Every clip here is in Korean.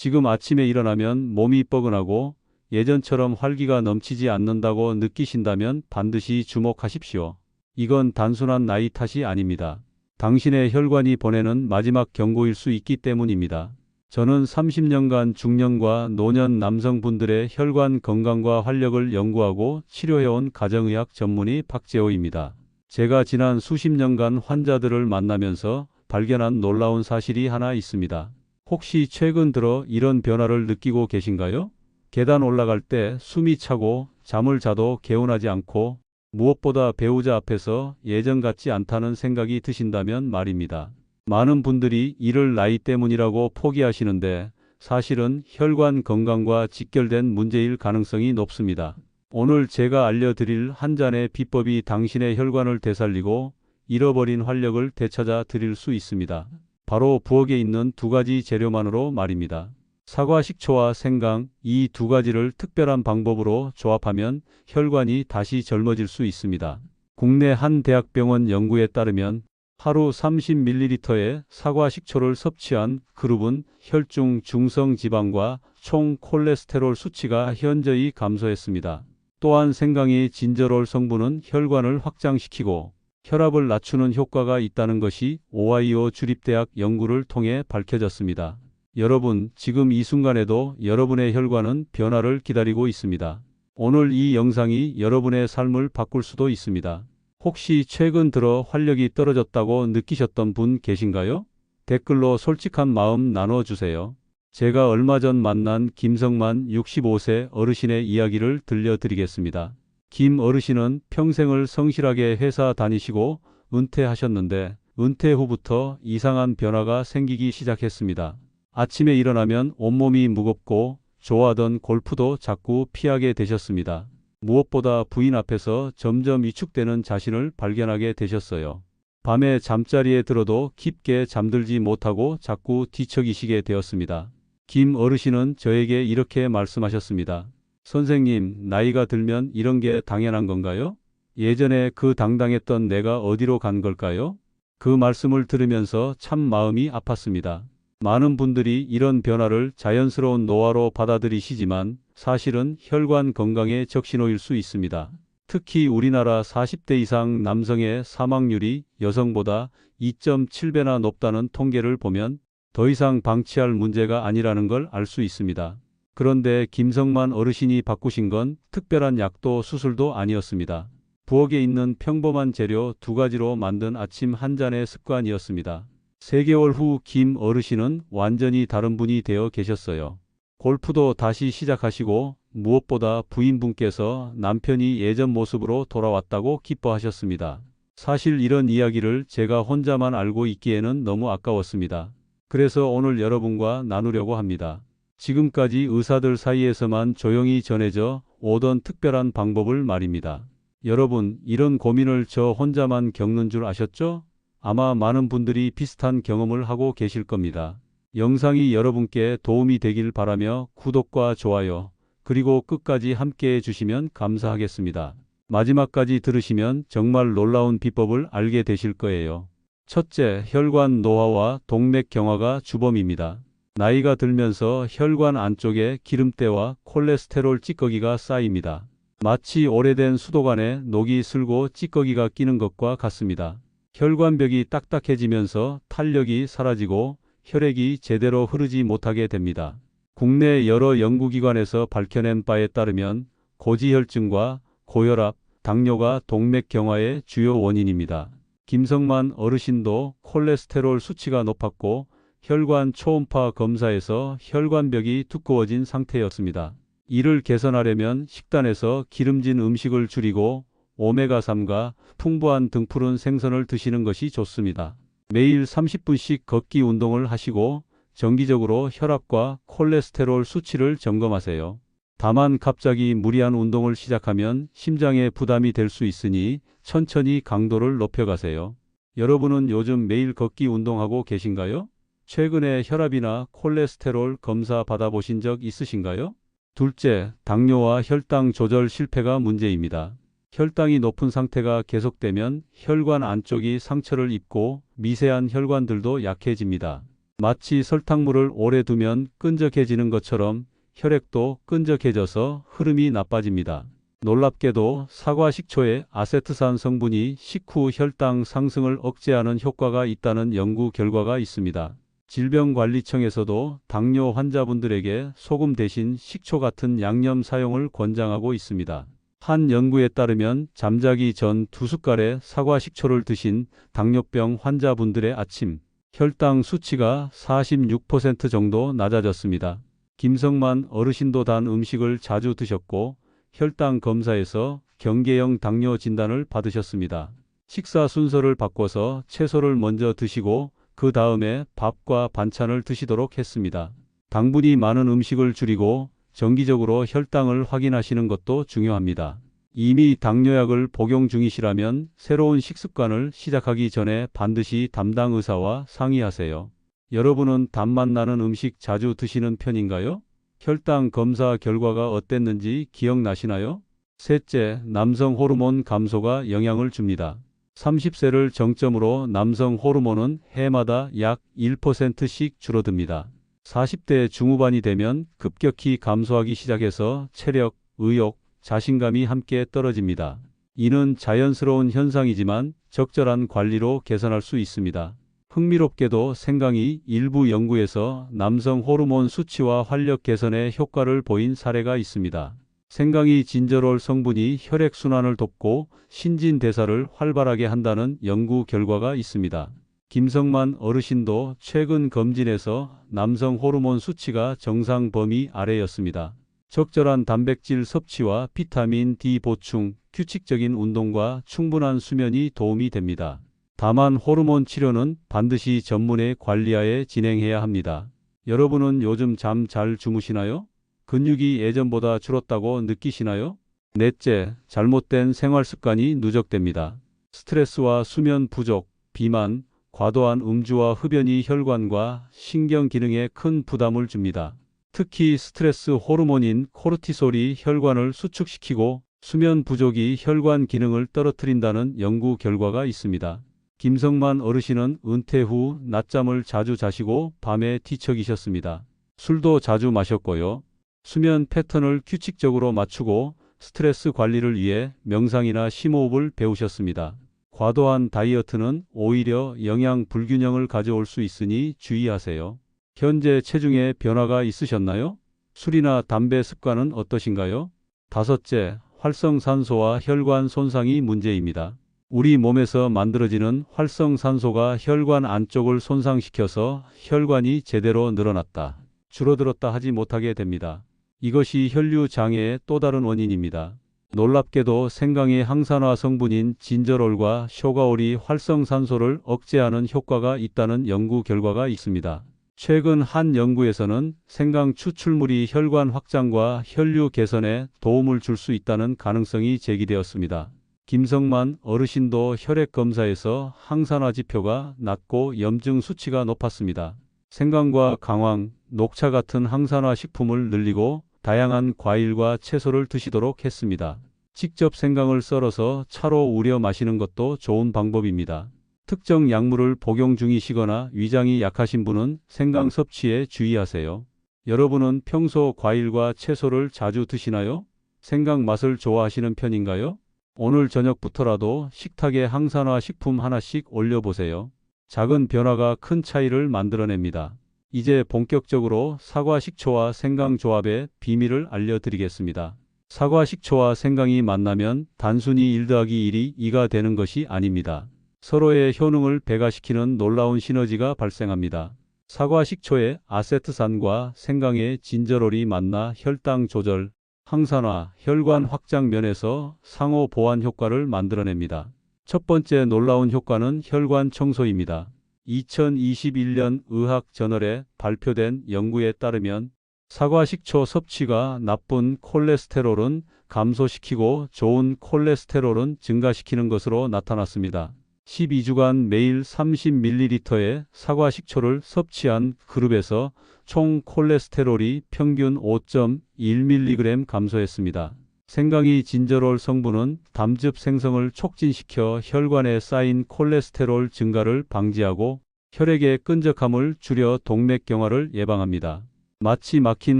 지금 아침에 일어나면 몸이 뻐근하고 예전처럼 활기가 넘치지 않는다고 느끼신다면 반드시 주목하십시오. 이건 단순한 나이 탓이 아닙니다. 당신의 혈관이 보내는 마지막 경고일 수 있기 때문입니다. 저는 30년간 중년과 노년 남성분들의 혈관 건강과 활력을 연구하고 치료해온 가정의학 전문의 박재호입니다. 제가 지난 수십 년간 환자들을 만나면서 발견한 놀라운 사실이 하나 있습니다. 혹시 최근 들어 이런 변화를 느끼고 계신가요? 계단 올라갈 때 숨이 차고 잠을 자도 개운하지 않고 무엇보다 배우자 앞에서 예전 같지 않다는 생각이 드신다면 말입니다. 많은 분들이 이를 나이 때문이라고 포기하시는데 사실은 혈관 건강과 직결된 문제일 가능성이 높습니다. 오늘 제가 알려드릴 한 잔의 비법이 당신의 혈관을 되살리고 잃어버린 활력을 되찾아 드릴 수 있습니다. 바로 부엌에 있는 두 가지 재료만으로 말입니다. 사과 식초와 생강, 이 두 가지를 특별한 방법으로 조합하면 혈관이 다시 젊어질 수 있습니다. 국내 한 대학병원 연구에 따르면 하루 30ml의 사과 식초를 섭취한 그룹은 혈중 중성 지방과 총 콜레스테롤 수치가 현저히 감소했습니다. 또한 생강의 진저롤 성분은 혈관을 확장시키고 혈압을 낮추는 효과가 있다는 것이 오하이오 주립대학 연구를 통해 밝혀졌습니다. 여러분, 지금 이 순간에도 여러분의 혈관은 변화를 기다리고 있습니다. 오늘 이 영상이 여러분의 삶을 바꿀 수도 있습니다. 혹시 최근 들어 활력이 떨어졌다고 느끼셨던 분 계신가요? 댓글로 솔직한 마음 나눠주세요. 제가 얼마 전 만난 김성만 65세 어르신의 이야기를 들려드리겠습니다. 김 어르신은 평생을 성실하게 회사 다니시고 은퇴하셨는데 은퇴 후부터 이상한 변화가 생기기 시작했습니다. 아침에 일어나면 온몸이 무겁고 좋아하던 골프도 자꾸 피하게 되셨습니다. 무엇보다 부인 앞에서 점점 위축되는 자신을 발견하게 되셨어요. 밤에 잠자리에 들어도 깊게 잠들지 못하고 자꾸 뒤척이시게 되었습니다. 김 어르신은 저에게 이렇게 말씀하셨습니다. 선생님, 나이가 들면 이런 게 당연한 건가요? 예전에 그 당당했던 내가 어디로 간 걸까요? 그 말씀을 들으면서 참 마음이 아팠습니다. 많은 분들이 이런 변화를 자연스러운 노화로 받아들이시지만 사실은 혈관 건강의 적신호일 수 있습니다. 특히 우리나라 40대 이상 남성의 사망률이 여성보다 2.7배나 높다는 통계를 보면 더 이상 방치할 문제가 아니라는 걸 알 수 있습니다. 그런데 김성만 어르신이 바꾸신 건 특별한 약도 수술도 아니었습니다. 부엌에 있는 평범한 재료 두 가지로 만든 아침 한 잔의 습관이었습니다. 3개월 후 김 어르신은 완전히 다른 분이 되어 계셨어요. 골프도 다시 시작하시고 무엇보다 부인분께서 남편이 예전 모습으로 돌아왔다고 기뻐하셨습니다. 사실 이런 이야기를 제가 혼자만 알고 있기에는 너무 아까웠습니다. 그래서 오늘 여러분과 나누려고 합니다. 지금까지 의사들 사이에서만 조용히 전해져 오던 특별한 방법을 말입니다. 여러분, 이런 고민을 저 혼자만 겪는 줄 아셨죠? 아마 많은 분들이 비슷한 경험을 하고 계실 겁니다. 영상이 여러분께 도움이 되길 바라며 구독과 좋아요, 그리고 끝까지 함께 해주시면 감사하겠습니다. 마지막까지 들으시면 정말 놀라운 비법을 알게 되실 거예요. 첫째, 혈관 노화와 동맥 경화가 주범입니다. 나이가 들면서 혈관 안쪽에 기름때와 콜레스테롤 찌꺼기가 쌓입니다. 마치 오래된 수도관에 녹이 슬고 찌꺼기가 끼는 것과 같습니다. 혈관벽이 딱딱해지면서 탄력이 사라지고 혈액이 제대로 흐르지 못하게 됩니다. 국내 여러 연구기관에서 밝혀낸 바에 따르면 고지혈증과 고혈압, 당뇨가 동맥 경화의 주요 원인입니다. 김성만 어르신도 콜레스테롤 수치가 높았고 혈관 초음파 검사에서 혈관벽이 두꺼워진 상태였습니다. 이를 개선하려면 식단에서 기름진 음식을 줄이고 오메가3과 풍부한 등푸른 생선을 드시는 것이 좋습니다. 매일 30분씩 걷기 운동을 하시고 정기적으로 혈압과 콜레스테롤 수치를 점검하세요. 다만 갑자기 무리한 운동을 시작하면 심장에 부담이 될 수 있으니 천천히 강도를 높여가세요. 여러분은 요즘 매일 걷기 운동하고 계신가요? 최근에 혈압이나 콜레스테롤 검사 받아보신 적 있으신가요? 둘째, 당뇨와 혈당 조절 실패가 문제입니다. 혈당이 높은 상태가 계속되면 혈관 안쪽이 상처를 입고 미세한 혈관들도 약해집니다. 마치 설탕물을 오래 두면 끈적해지는 것처럼 혈액도 끈적해져서 흐름이 나빠집니다. 놀랍게도 사과 식초의 아세트산 성분이 식후 혈당 상승을 억제하는 효과가 있다는 연구 결과가 있습니다. 질병관리청에서도 당뇨 환자분들에게 소금 대신 식초 같은 양념 사용을 권장하고 있습니다. 한 연구에 따르면 잠자기 전 2숟갈의 사과 식초를 드신 당뇨병 환자분들의 아침 혈당 수치가 46% 정도 낮아졌습니다. 김성만 어르신도 단 음식을 자주 드셨고 혈당 검사에서 경계형 당뇨 진단을 받으셨습니다. 식사 순서를 바꿔서 채소를 먼저 드시고 그 다음에 밥과 반찬을 드시도록 했습니다. 당분이 많은 음식을 줄이고 정기적으로 혈당을 확인하시는 것도 중요합니다. 이미 당뇨약을 복용 중이시라면 새로운 식습관을 시작하기 전에 반드시 담당 의사와 상의하세요. 여러분은 단맛 나는 음식 자주 드시는 편인가요? 혈당 검사 결과가 어땠는지 기억나시나요? 셋째, 남성 호르몬 감소가 영향을 줍니다. 30세를 정점으로 남성 호르몬은 해마다 약 1%씩 줄어듭니다. 40대 중후반이 되면 급격히 감소하기 시작해서 체력, 의욕, 자신감이 함께 떨어집니다. 이는 자연스러운 현상이지만 적절한 관리로 개선할 수 있습니다. 흥미롭게도 생강이 일부 연구에서 남성 호르몬 수치와 활력 개선에 효과를 보인 사례가 있습니다. 생강이 진저롤 성분이 혈액순환을 돕고 신진대사를 활발하게 한다는 연구 결과가 있습니다. 김성만 어르신도 최근 검진에서 남성 호르몬 수치가 정상 범위 아래였습니다. 적절한 단백질 섭취와 비타민 D 보충, 규칙적인 운동과 충분한 수면이 도움이 됩니다. 다만 호르몬 치료는 반드시 전문의 관리하에 진행해야 합니다. 여러분은 요즘 잠 잘 주무시나요? 근육이 예전보다 줄었다고 느끼시나요? 넷째, 잘못된 생활 습관이 누적됩니다. 스트레스와 수면 부족, 비만, 과도한 음주와 흡연이 혈관과 신경 기능에 큰 부담을 줍니다. 특히 스트레스 호르몬인 코르티솔이 혈관을 수축시키고 수면 부족이 혈관 기능을 떨어뜨린다는 연구 결과가 있습니다. 김성만 어르신은 은퇴 후 낮잠을 자주 자시고 밤에 뒤척이셨습니다. 술도 자주 마셨고요. 수면 패턴을 규칙적으로 맞추고 스트레스 관리를 위해 명상이나 심호흡을 배우셨습니다. 과도한 다이어트는 오히려 영양 불균형을 가져올 수 있으니 주의하세요. 현재 체중에 변화가 있으셨나요? 술이나 담배 습관은 어떠신가요? 다섯째, 활성산소와 혈관 손상이 문제입니다. 우리 몸에서 만들어지는 활성산소가 혈관 안쪽을 손상시켜서 혈관이 제대로 늘어났다, 줄어들었다 하지 못하게 됩니다. 이것이 혈류 장애의 또 다른 원인입니다. 놀랍게도 생강의 항산화 성분인 진저롤과 쇼가올이 활성산소를 억제하는 효과가 있다는 연구 결과가 있습니다. 최근 한 연구에서는 생강 추출물이 혈관 확장과 혈류 개선에 도움을 줄 수 있다는 가능성이 제기되었습니다. 김성만 어르신도 혈액 검사에서 항산화 지표가 낮고 염증 수치가 높았습니다. 생강과 강황, 녹차 같은 항산화 식품을 늘리고 다양한 과일과 채소를 드시도록 했습니다. 직접 생강을 썰어서 차로 우려 마시는 것도 좋은 방법입니다. 특정 약물을 복용 중이시거나 위장이 약하신 분은 생강 섭취에 주의하세요. 여러분은 평소 과일과 채소를 자주 드시나요? 생강 맛을 좋아하시는 편인가요? 오늘 저녁부터라도 식탁에 항산화 식품 하나씩 올려보세요. 작은 변화가 큰 차이를 만들어냅니다. 이제 본격적으로 사과 식초와 생강 조합의 비밀을 알려드리겠습니다. 사과 식초와 생강이 만나면 단순히 1 더하기 1이 2가 되는 것이 아닙니다. 서로의 효능을 배가시키는 놀라운 시너지가 발생합니다. 사과 식초의 아세트산과 생강의 진저롤이 만나 혈당 조절, 항산화, 혈관 확장 면에서 상호 보완 효과를 만들어냅니다. 첫 번째 놀라운 효과는 혈관 청소입니다. 2021년 의학저널에 발표된 연구에 따르면 사과 식초 섭취가 나쁜 콜레스테롤은 감소시키고 좋은 콜레스테롤은 증가시키는 것으로 나타났습니다. 12주간 매일 30ml의 사과 식초를 섭취한 그룹에서 총 콜레스테롤이 평균 5.1mg 감소했습니다. 생강이 진저롤 성분은 담즙 생성을 촉진시켜 혈관에 쌓인 콜레스테롤 증가를 방지하고 혈액의 끈적함을 줄여 동맥경화를 예방합니다. 마치 막힌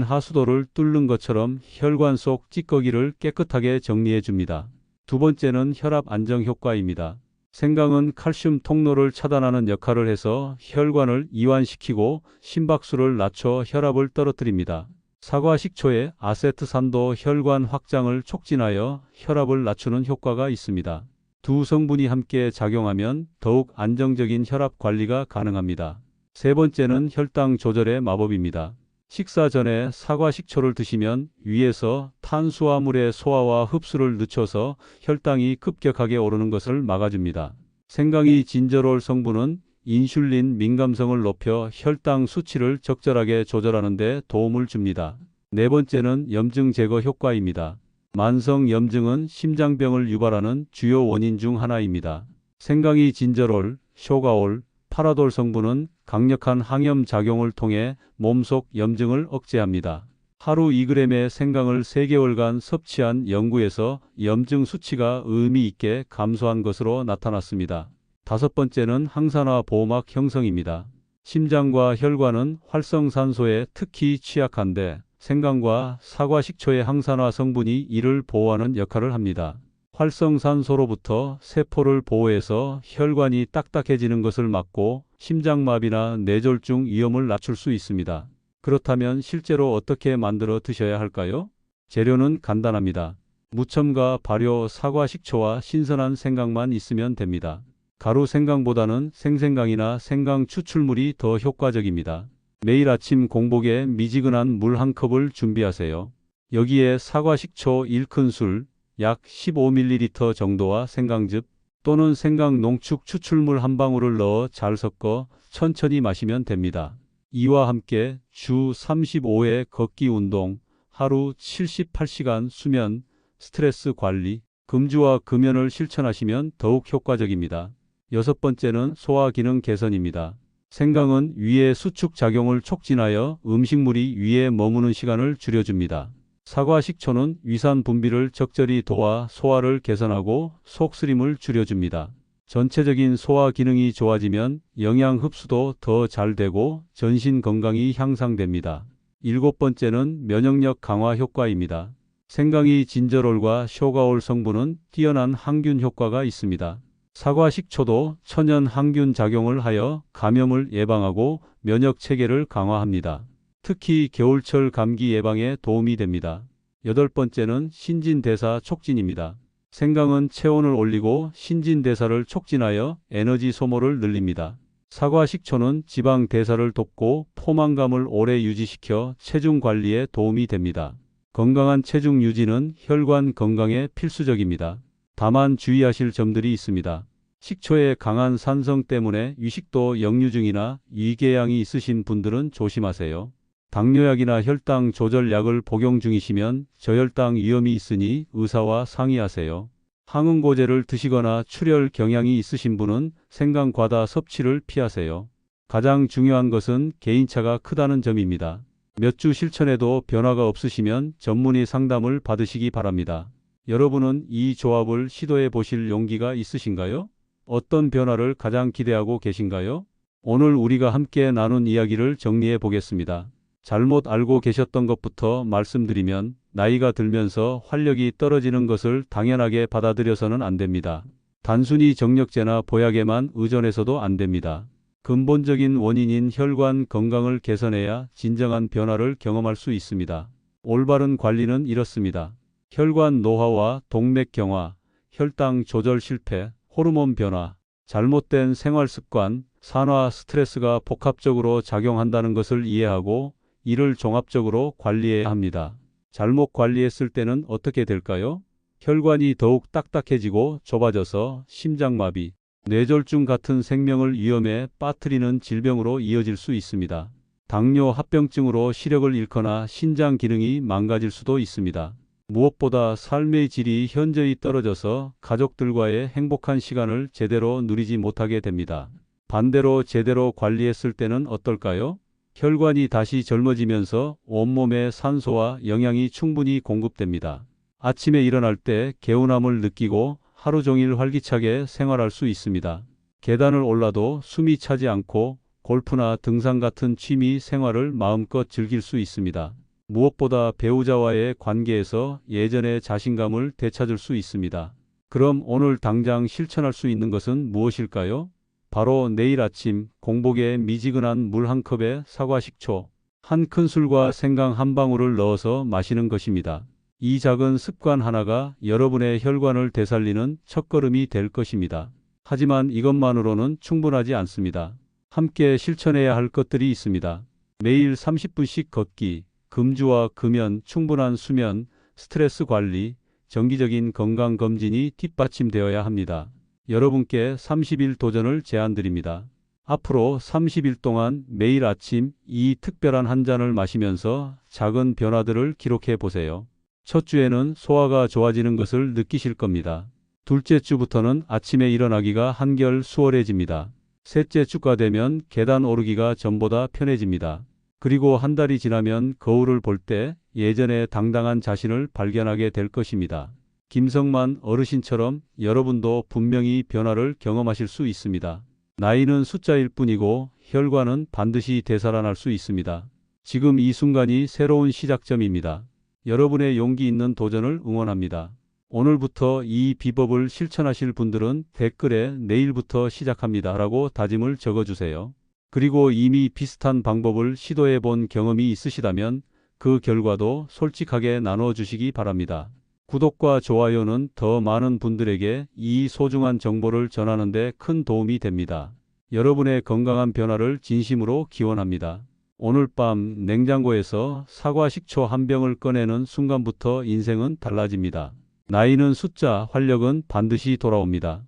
하수도를 뚫는 것처럼 혈관 속 찌꺼기를 깨끗하게 정리해 줍니다. 두 번째는 혈압 안정 효과입니다. 생강은 칼슘 통로를 차단하는 역할을 해서 혈관을 이완시키고 심박수를 낮춰 혈압을 떨어뜨립니다. 사과 식초의 아세트산도 혈관 확장을 촉진하여 혈압을 낮추는 효과가 있습니다. 두 성분이 함께 작용하면 더욱 안정적인 혈압 관리가 가능합니다. 세 번째는 혈당 조절의 마법입니다. 식사 전에 사과 식초를 드시면 위에서 탄수화물의 소화와 흡수를 늦춰서 혈당이 급격하게 오르는 것을 막아줍니다. 생강이 진저롤 성분은 인슐린 민감성을 높여 혈당 수치를 적절하게 조절하는 데 도움을 줍니다. 네 번째는 염증 제거 효과입니다. 만성 염증은 심장병을 유발하는 주요 원인 중 하나입니다. 생강이 진저롤, 쇼가올, 파라돌 성분은 강력한 항염 작용을 통해 몸속 염증을 억제합니다. 하루 2g의 생강을 3개월간 섭취한 연구에서 염증 수치가 의미 있게 감소한 것으로 나타났습니다. 다섯 번째는 항산화 보호막 형성입니다. 심장과 혈관은 활성산소에 특히 취약한데 생강과 사과 식초의 항산화 성분이 이를 보호하는 역할을 합니다. 활성산소로부터 세포를 보호해서 혈관이 딱딱해지는 것을 막고 심장마비나 뇌졸중 위험을 낮출 수 있습니다. 그렇다면 실제로 어떻게 만들어 드셔야 할까요? 재료는 간단합니다. 무첨가 발효 사과 식초와 신선한 생강만 있으면 됩니다. 가루 생강보다는 생생강이나 생강 추출물이 더 효과적입니다. 매일 아침 공복에 미지근한 물 한 컵을 준비하세요. 여기에 사과 식초 1큰술, 약 15ml 정도와 생강즙 또는 생강 농축 추출물 한 방울을 넣어 잘 섞어 천천히 마시면 됩니다. 이와 함께 주 35회 걷기 운동, 하루 78시간 수면, 스트레스 관리, 금주와 금연을 실천하시면 더욱 효과적입니다. 여섯 번째는 소화 기능 개선입니다. 생강은 위의 수축 작용을 촉진하여 음식물이 위에 머무는 시간을 줄여줍니다. 사과 식초는 위산 분비를 적절히 도와 소화를 개선하고 속쓰림을 줄여줍니다. 전체적인 소화 기능이 좋아지면 영양 흡수도 더 잘 되고 전신 건강이 향상됩니다. 일곱 번째는 면역력 강화 효과입니다. 생강이 진저롤과 쇼가올 성분은 뛰어난 항균 효과가 있습니다. 사과 식초도 천연 항균 작용을 하여 감염을 예방하고 면역 체계를 강화합니다. 특히 겨울철 감기 예방에 도움이 됩니다. 여덟 번째는 신진대사 촉진입니다. 생강은 체온을 올리고 신진대사를 촉진하여 에너지 소모를 늘립니다. 사과 식초는 지방 대사를 돕고 포만감을 오래 유지시켜 체중 관리에 도움이 됩니다. 건강한 체중 유지는 혈관 건강에 필수적입니다. 다만 주의하실 점들이 있습니다. 식초의 강한 산성 때문에 위식도 역류증이나 위궤양이 있으신 분들은 조심하세요. 당뇨약이나 혈당 조절약을 복용 중이시면 저혈당 위험이 있으니 의사와 상의하세요. 항응고제를 드시거나 출혈 경향이 있으신 분은 생강 과다 섭취를 피하세요. 가장 중요한 것은 개인차가 크다는 점입니다. 몇 주 실천해도 변화가 없으시면 전문의 상담을 받으시기 바랍니다. 여러분은 이 조합을 시도해 보실 용기가 있으신가요? 어떤 변화를 가장 기대하고 계신가요? 오늘 우리가 함께 나눈 이야기를 정리해 보겠습니다. 잘못 알고 계셨던 것부터 말씀드리면 나이가 들면서 활력이 떨어지는 것을 당연하게 받아들여서는 안 됩니다. 단순히 정력제나 보약에만 의존해서도 안 됩니다. 근본적인 원인인 혈관 건강을 개선해야 진정한 변화를 경험할 수 있습니다. 올바른 관리는 이렇습니다. 혈관 노화와 동맥경화, 혈당 조절 실패, 호르몬 변화, 잘못된 생활 습관, 산화 스트레스가 복합적으로 작용한다는 것을 이해하고 이를 종합적으로 관리해야 합니다. 잘못 관리했을 때는 어떻게 될까요? 혈관이 더욱 딱딱해지고 좁아져서 심장마비, 뇌졸중 같은 생명을 위험에 빠뜨리는 질병으로 이어질 수 있습니다. 당뇨 합병증으로 시력을 잃거나 신장 기능이 망가질 수도 있습니다. 무엇보다 삶의 질이 현저히 떨어져서 가족들과의 행복한 시간을 제대로 누리지 못하게 됩니다. 반대로 제대로 관리했을 때는 어떨까요? 혈관이 다시 젊어지면서 온몸에 산소와 영양이 충분히 공급됩니다. 아침에 일어날 때 개운함을 느끼고 하루 종일 활기차게 생활할 수 있습니다. 계단을 올라도 숨이 차지 않고 골프나 등산 같은 취미 생활을 마음껏 즐길 수 있습니다. 무엇보다 배우자와의 관계에서 예전의 자신감을 되찾을 수 있습니다. 그럼 오늘 당장 실천할 수 있는 것은 무엇일까요? 바로 내일 아침 공복에 미지근한 물 한 컵에 사과 식초, 한 큰술과 생강 한 방울을 넣어서 마시는 것입니다. 이 작은 습관 하나가 여러분의 혈관을 되살리는 첫걸음이 될 것입니다. 하지만 이것만으로는 충분하지 않습니다. 함께 실천해야 할 것들이 있습니다. 매일 30분씩 걷기, 금주와 금연, 충분한 수면, 스트레스 관리, 정기적인 건강검진이 뒷받침되어야 합니다. 여러분께 30일 도전을 제안드립니다. 앞으로 30일 동안 매일 아침 이 특별한 한 잔을 마시면서 작은 변화들을 기록해 보세요. 첫 주에는 소화가 좋아지는 것을 느끼실 겁니다. 둘째 주부터는 아침에 일어나기가 한결 수월해집니다. 셋째 주가 되면 계단 오르기가 전보다 편해집니다. 그리고 한 달이 지나면 거울을 볼 때 예전의 당당한 자신을 발견하게 될 것입니다. 김성만 어르신처럼 여러분도 분명히 변화를 경험하실 수 있습니다. 나이는 숫자일 뿐이고 혈관은 반드시 되살아날 수 있습니다. 지금 이 순간이 새로운 시작점입니다. 여러분의 용기 있는 도전을 응원합니다. 오늘부터 이 비법을 실천하실 분들은 댓글에 내일부터 시작합니다 라고 다짐을 적어주세요. 그리고 이미 비슷한 방법을 시도해 본 경험이 있으시다면 그 결과도 솔직하게 나눠주시기 바랍니다. 구독과 좋아요는 더 많은 분들에게 이 소중한 정보를 전하는 데 큰 도움이 됩니다. 여러분의 건강한 변화를 진심으로 기원합니다. 오늘 밤 냉장고에서 사과 식초 한 병을 꺼내는 순간부터 인생은 달라집니다. 나이는 숫자, 활력은 반드시 돌아옵니다.